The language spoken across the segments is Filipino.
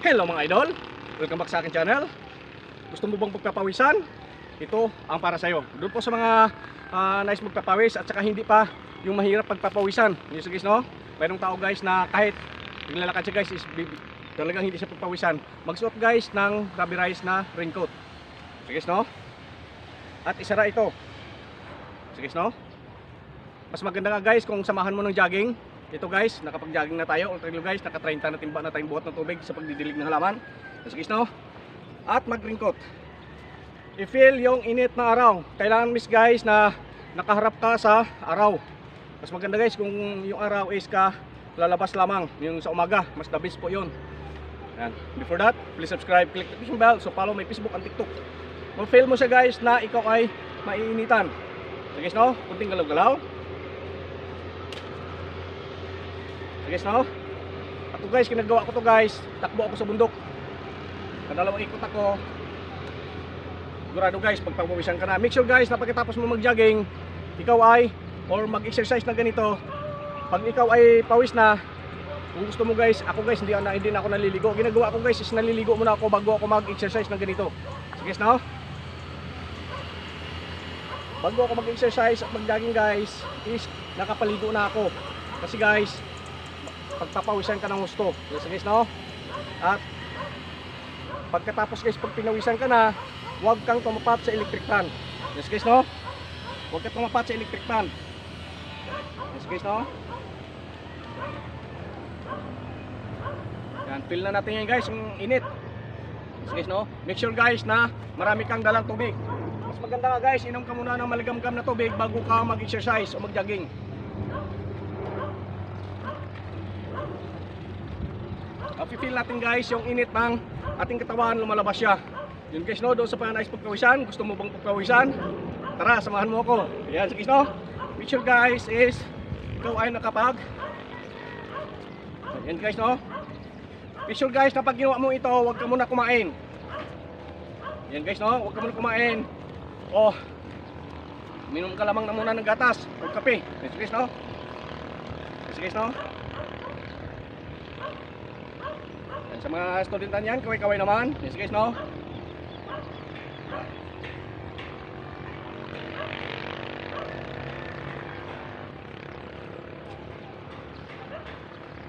Hello mga idol, welcome back sa akin channel. Gusto mo bang pagpapawisan? Ito ang para sa'yo. Doon po sa mga nice magpapawis at saka hindi pa yung mahirap pagpapawisan. Yes guys, no? Mayroong tao guys na kahit naglalakad siya guys is talagang hindi siya pagpawisan. Magsuot guys ng rubberized na raincoat. Sige guys, no? At isara ito. Sige guys, no? Mas maganda nga guys kung samahan mo ng jogging. Ito guys, nakapag-jogging na tayo. Ultra guys, naka-30 na timba na tayong buhat ng tubig sa pagdidilig ng halaman. Sige guys, no? At mag-raincoat. I-feel yung init na araw. Kailangan miss guys na nakaharap ka sa araw. Mas maganda guys kung yung araw is ka lalabas lamang. Yung sa umaga, mas the best po yun. Yan. Before that, please subscribe, click the notification bell, so follow my Facebook and TikTok. Ma-feel mo siya guys na ikaw ay maiinitan. Sige guys, no? Kunting galaw-galaw. Guys, no? Ako guys, kinagawa ko to guys. Takbo ako sa bundok. Kadalawang ikot ako. Sigurado guys, pagpapawisan ka na. Make sure guys na pagkatapos mo mag-jogging, ikaw ay or mag-exercise na ganito. Pag ikaw ay pawis na, kung gusto mo guys, ako guys hindi na ako naliligo. Ginagawa ko guys is naliligo muna ako bago ako mag-exercise na ganito. Sige guys, no? Bago ako mag-exercise at mag-jogging guys, is nakapaligo na ako. Kasi guys, pagpapawisan ka ng gusto. Yes guys, no? At pagkatapos guys, pag pinawisan ka na, huwag kang tumapat sa electric fan. Yes guys, no? Huwag kang tumapat sa electric fan. Yes guys, no? Yan, feel na natin yan guys, yung init. Yes guys, no? Make sure guys na marami kang dalang tubig. Mas maganda nga guys, inom ka muna ng maligamgam na tubig bago ka mag-exercise o mag-jogging. Feel natin guys yung init ng ating katawan, lumalabas siya. Yun guys, no, doon sa panais pagpawisan. Gusto mo bang pagpawisan? Tara, samahan mo ako. Ayan, sige guys, no. Make sure guys is ikaw ay nakapag. Ayan guys, no. Make sure guys na pag ginawa mo ito, huwag ka muna kumain. Ayan guys, no, huwag ka muna kumain. Oh, minom ka lamang na muna ng gatas o kape. Ayan guys, no. Ayan guys, no. Sa mga estudyante yan, kaway-kaway naman. Yes guys, no?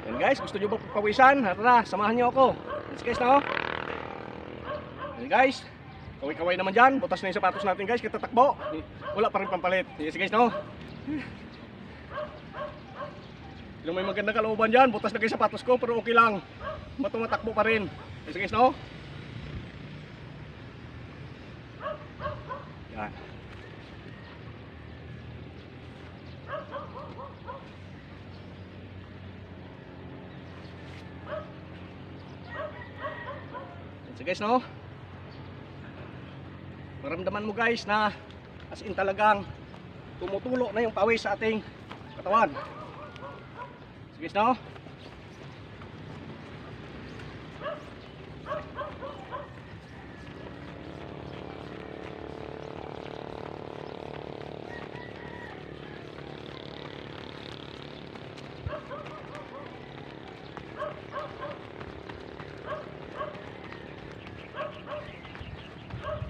Yan guys, gusto nyo ba pagpawisan? Tara, samahan nyo ako. Yes guys, no? Yan guys, kaway-kaway naman dyan. Butas na yung sapatos natin guys, kita takbo. Wala pa rin pampalit. Yes guys, no? Yung may maganda kalooban dyan, butas na kayo sapatos ko, pero okay lang. Matumatakbo pa rin. Yes guys, no? Yan. Yes guys, no? Maramdaman mo guys na as in talagang tumutulo na yung pawis sa ating katawan. Yes guys, no?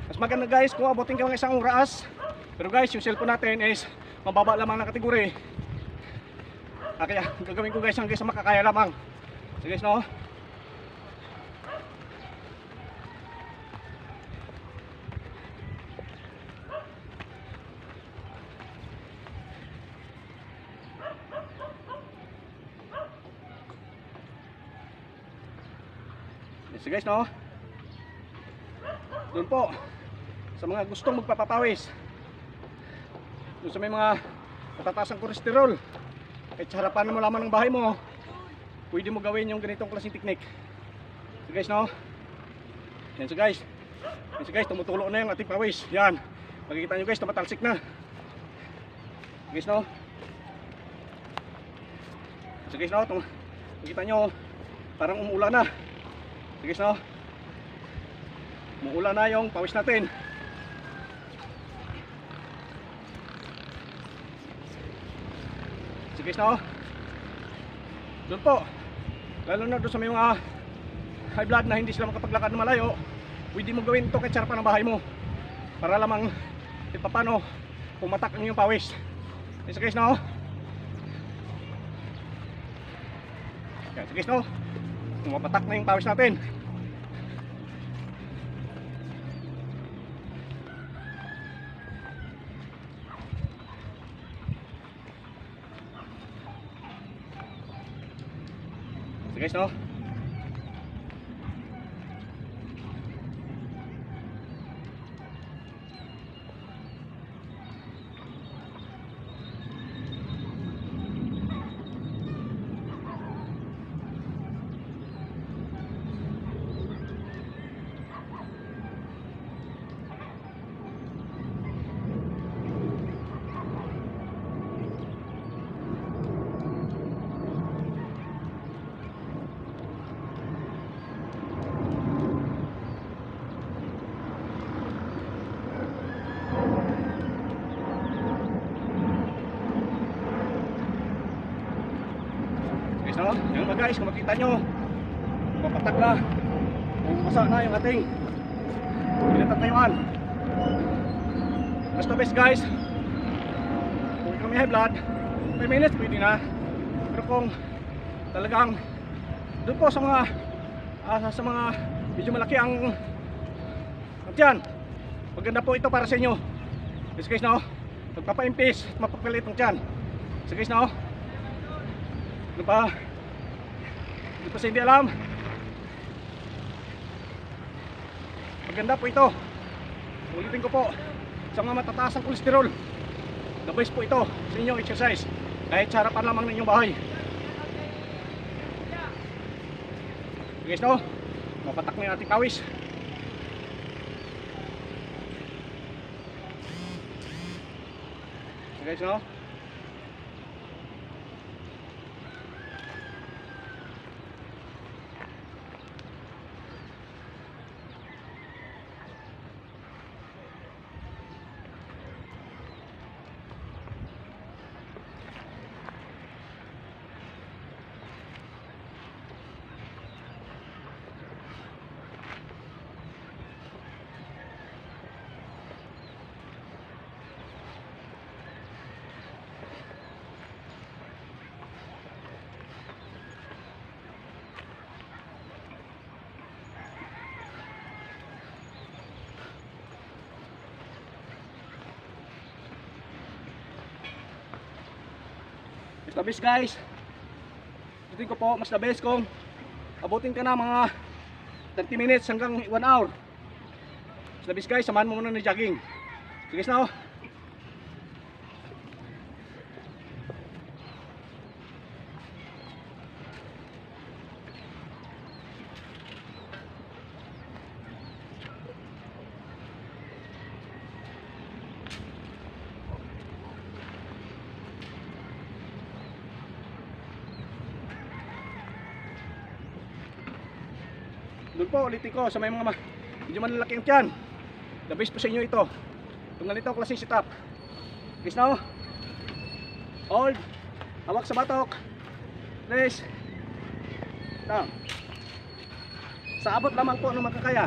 Mas maganda guys kung abutin ka ng isang oras. Pero guys, yung cellphone natin is mababa lamang na kategori. Kaya gagawin ko guys hanggang sa makakaya lamang. Sige guys, no? Sige guys, no? Doon po sa mga gustong magpapapawis, doon sa may mga matataas ang kolesterol, kahit sa harapan mo lamang ng bahay mo, pwede mo gawin yung ganitong klaseng technique. So guys, no? Yan so guys. Yan so guys, tumutulo na yung ating pawis. Yan. Makikita nyo guys, tumatalsik na. So guys, no? So guys, no? Makikita nyo, parang umuulan na. So guys, no? Umuulan na yung pawis natin. So guys, no? Doon po, lalo na doon sa may mga high blood na hindi sila makapaglakad na malayo, pwede mo gawin ito kahit sa harapan ng bahay mo. Para lamang paano pumatak ang iyong pawis. Sa case no? Sa case no? Pumapatak na yung pawis natin. Sa case no? No? Yan mga guys, kung makita nyo, papatak na, bumasa na yung ating pinatatayuan. That's the best guys. Kung ikaw may high blood, 5 minutes pwede na. Pero kung talagang doon po sa mga medyo malaki ang tiyan, maganda po ito para sa inyo. Yes guys no, magpapaimpis at mapapalit ng tiyan. So guys no, ano pa? Hindi pa sa hindi alam. Maganda po ito. Ulitin ko po, sa mga matataas ang kolesterol, the best po ito sa inyong exercise. Kahit sa harapan lamang ng inyong bahay. Guys no, mapatak na yung ating kawis. Guys no, the best guys. Ito ko po, mas the best kung abutin ka na mga 30 minutes hanggang 1 hour. Mas the best guys, samahan mo muna ng jogging. Sige na oh. Doon po, ulitin ko sa may mga medyo malalaki ang tiyan. The best po sa inyo ito. Itong ganito ang klaseng setup. Guys na oh. Hold. Hawak sa batok. Press. Down. Sa abot lamang po ng makakaya.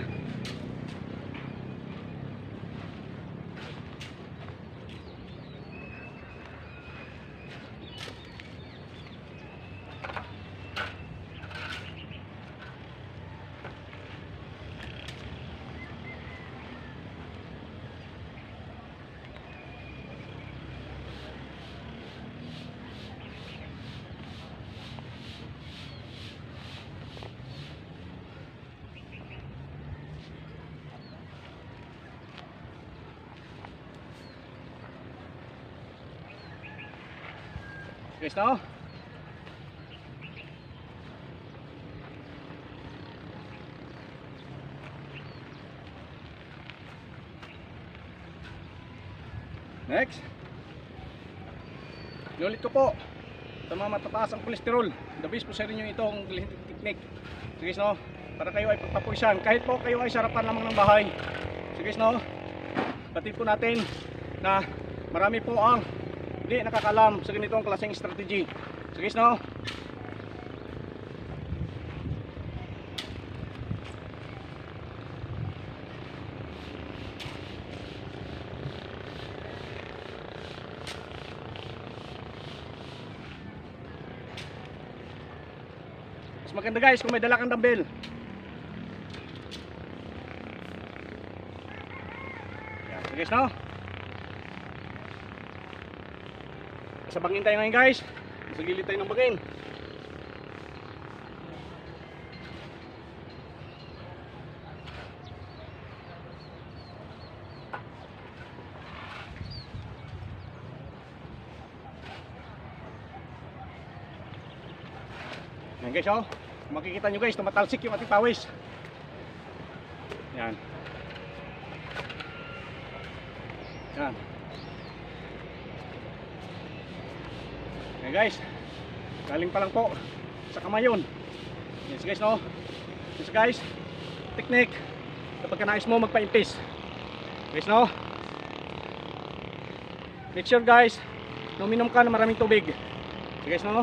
Guys na oh. Next. Inulit ko po sa mga matataas ang kolesterol. The best po sa inyo itong technique. So guys no, para kayo ay pagpapuwisan. Kahit po kayo ay sarapan lamang ng bahay. So guys no, batid po natin na marami po ang hindi nakakalam sa ganitong klaseng strategy. So guys no, Mas maganda guys kung may dala kang dumbbell. Yan, so guys, no? Sa bangin tayo ngayon guys. Sa gilid tayo ng bangin. Yan guys, oh. Makikita nyo guys, tumatalsik yung ating pawis. Yan. Yan. Yan guys. Galing pa lang po sa kamayon. Yes guys, no. Yes guys. Technique. Kapag ka nais mo magpa-impis. Guys, no. Make sure guys, uminom ka ng maraming tubig. Guys, no.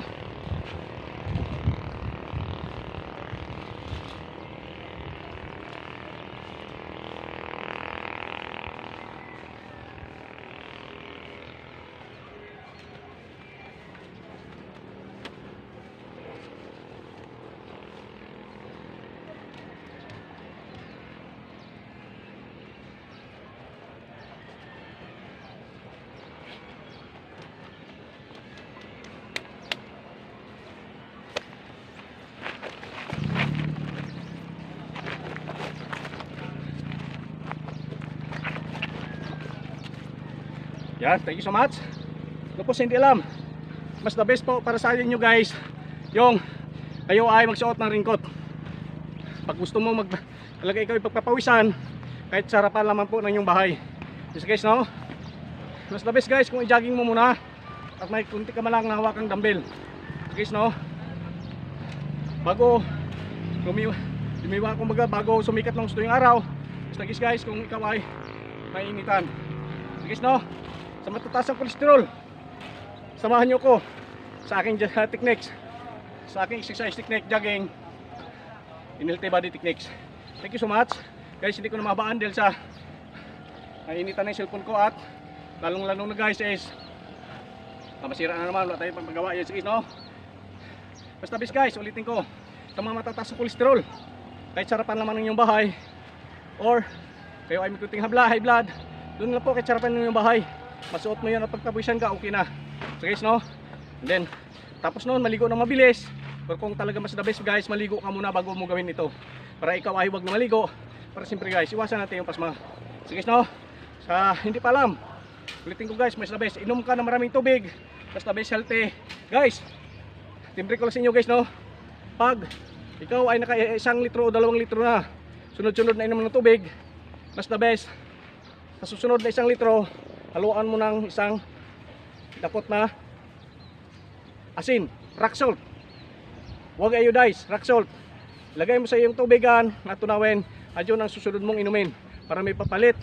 Yan, thank you so much. Ito po sa hindi alam, mas the best po para sa inyo guys, yung kayo ay magsuot ng ringkot. Pag gusto mo talaga ikaw ipagpapawisan, kahit sarapan lamang po ng inyong bahay. Yes guys, no? Mas the best guys kung i-jogging mo muna at may kunti ka malang nahawakang dumbbell. Yes guys, no? Bago lumiwa kumbaga, bago sumikat ng gusto yung araw. Yes guys, kung ikaw ay mainitan. Yes guys, no? Sa matataas ang kolesterol, samahan nyo ko sa aking techniques, sa aking exercise technique, jogging, in healthy body techniques. Thank you so much guys. Hindi ko na mabaan dahil sa nainitan na yung cellphone ko, at lalong na guys is masira na naman, wala tayong pagpagawa. Yes guys, no? Basta bis guys, ulitin ko, sa mga matataas ang kolesterol, kahit sarapan naman ng inyong bahay, or kayo ay may kunting high blood, doon lang po kahit sarapan ng inyong bahay, masuot mo yun at pagpawisan ka, okay na. So guys, no? And then, tapos noon, maligo na mabilis. Pero kung talaga mas the best guys, maligo ka muna bago mo gawin ito. Para ikaw ay huwag na maligo. Para siyempre guys, iwasan natin yung pasma. So guys, no? Sa hindi pa alam, ulitin ko guys, mas the best, inom ka na maraming tubig. Mas the best healthy. Guys, timbre ko lang sa inyo guys, no? Pag ikaw ay naka 1 litro o 2 litro na, sunod-sunod na inom ng tubig, mas the best, sa susunod na 1 litro, haluan mo ng isang dakot na asin, rock salt. Huwag iodize, rock salt. Lagay mo sa iyong tubigan na tunawin, at yun ang susunod mong inumin para may papalit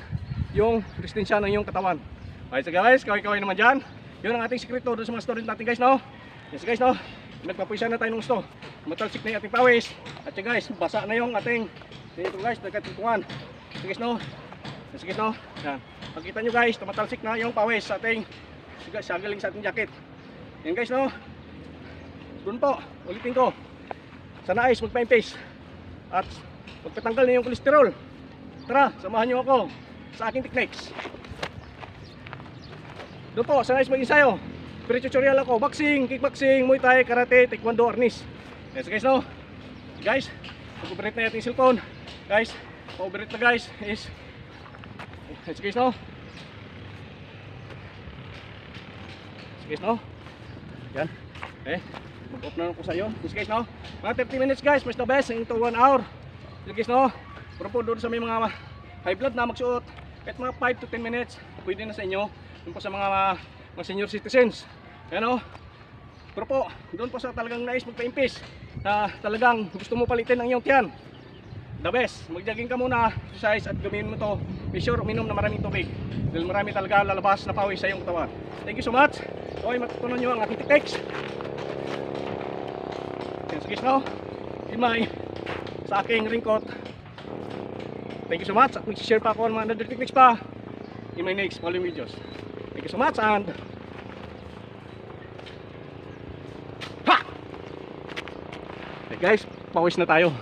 yung resistensya ng iyong katawan. Okay, so guys, kaway-kaway naman dyan. Yun ang ating sekreto doon sa mga story natin guys, no? Yes guys, no? Nagpapuwisan na tayo ng gusto. Matalsik na yung ating pawis. At yun guys, basa na yung ating dito guys, nagkatitungan. So guys, no? Yes guys, no? Yan. Makita nyo guys, tumatalsik na yung pawis sa ating sagaling sa ating jacket. Yan guys, no? Doon po, ulitin ko. Sa nais, magpa-impis at magpatanggal na yung kolesterol. Tara, samahan nyo ako sa aking techniques. Doon po, sa nais mag-ensayo. Pre-tutorial ako, boxing, kickboxing, muay thai, karate, taekwondo, arnis. Yes guys, no? Guys, mag-operate na yung ating cellphone. Guys, mag-operate na guys is yes guys, no? Yes guys, no? Yan. Okay. Mag-off na ako sa iyo. Yes guys, no? Mga 30 minutes guys, mas the best into 1 hour. Yes guys, no? Pero po doon sa may mga high blood na magsuot, kahit mga 5 to 10 minutes, pwede na sa inyo. Doon po sa mga senior citizens. Yan, no? Pero po, doon po sa talagang nais magpa-impis, na talagang gusto mo palitin ang iyong tiyan, the best, mag-jogging ka muna, exercise at gawin mo to. Be sure uminom na maraming tubig dahil marami talaga lalabas na pawis sa iyong katawan. Thank you so much. Okay, matutunan nyo ang aking techniques. Sige, no? Imay sa aking ringkot. Thank you so much. At mag-share pa ako ng mga other techniques pa in my next following videos. Thank you so much and ha! Okay guys, pawis na tayo.